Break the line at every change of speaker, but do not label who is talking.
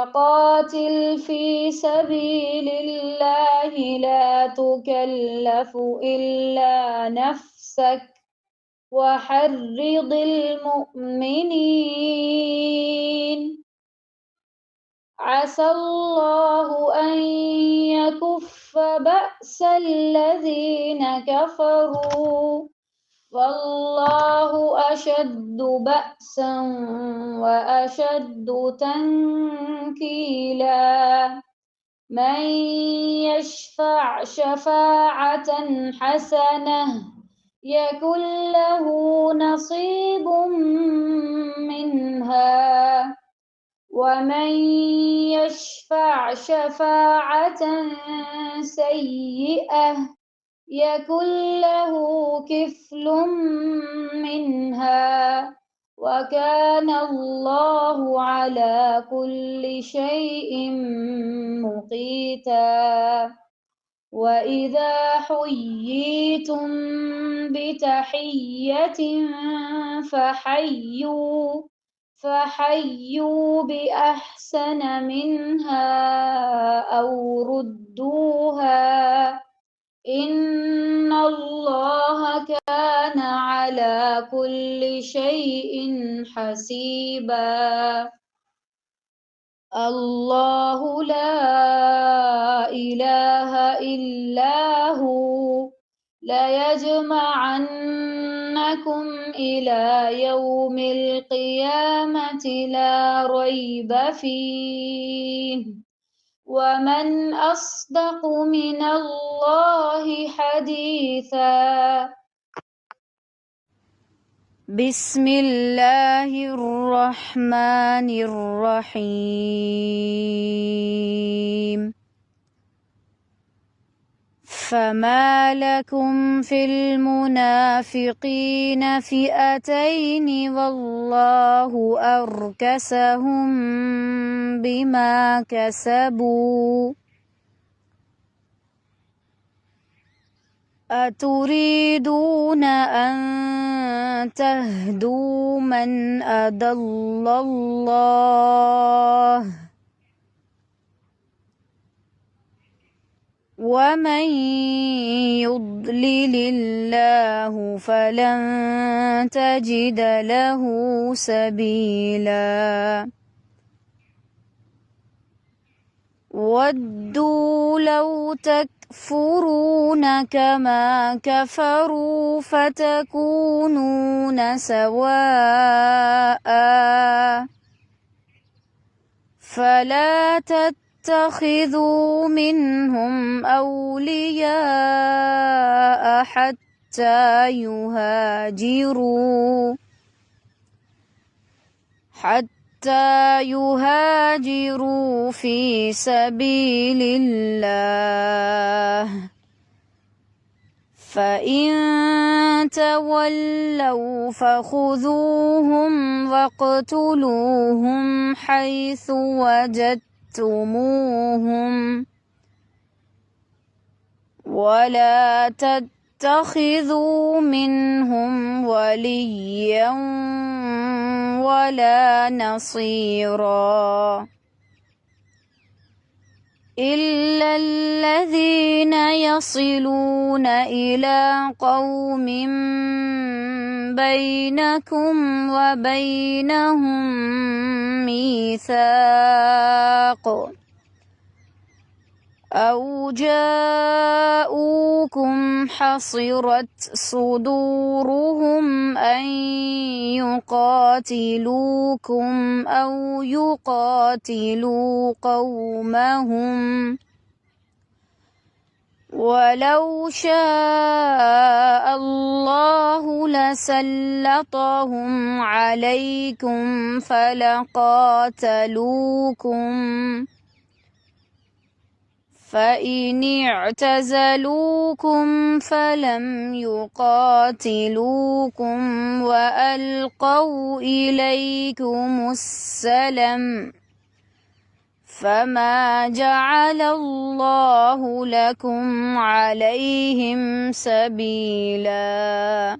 فقاتل في سبيل الله لا تكلف إلا نفسك وحرض المؤمنين عسى الله أن يكف بأس الذين كفروا والله أشد بأسا وأشد تنكيلا من يشفع شفاعة حسنة يكن له نصيب منها ومن يشفع شفاعة سيئة يكن له كفل منها وكان الله على كل شيء مقيتا وإذا حييتم بتحية فحيوا بأحسن منها أو ردوها إن الله كان على كل شيء حسيبا الله لا إله إلا هو ليجمعنكم إلى يوم القيامة لا ريب فيه ومن أصدق من الله حديثا
بسم الله الرحمن الرحيم فما لكم في المنافقين فئتين والله أركسهم بما كسبوا أتريدون أن تهدوا من أضل الله ومن يضلل الله فلن تجد له سبيلا ودوا لو تكفرون كما كفروا فتكونون سواء فلا تتخذوا منهم أولياء حتى يهاجروا في سبيل الله فإن تولوا فخذوهم واقتلوهم حيث وجدتموهم ولا تتخذوا منهم وليا ولا نصيرا إلا الذين يصلون إلى قوم بينكم وبينهم ميثاق أو جاءوكم حصرت صدورهم أن يقاتلوكم أو يقاتلوا قومهم ولو شاء الله لسلطهم عليكم فلقاتلوكم فإن اعتزلوكم فلم يقاتلوكم وألقوا إليكم السلم فما جعل الله لكم عليهم سبيلا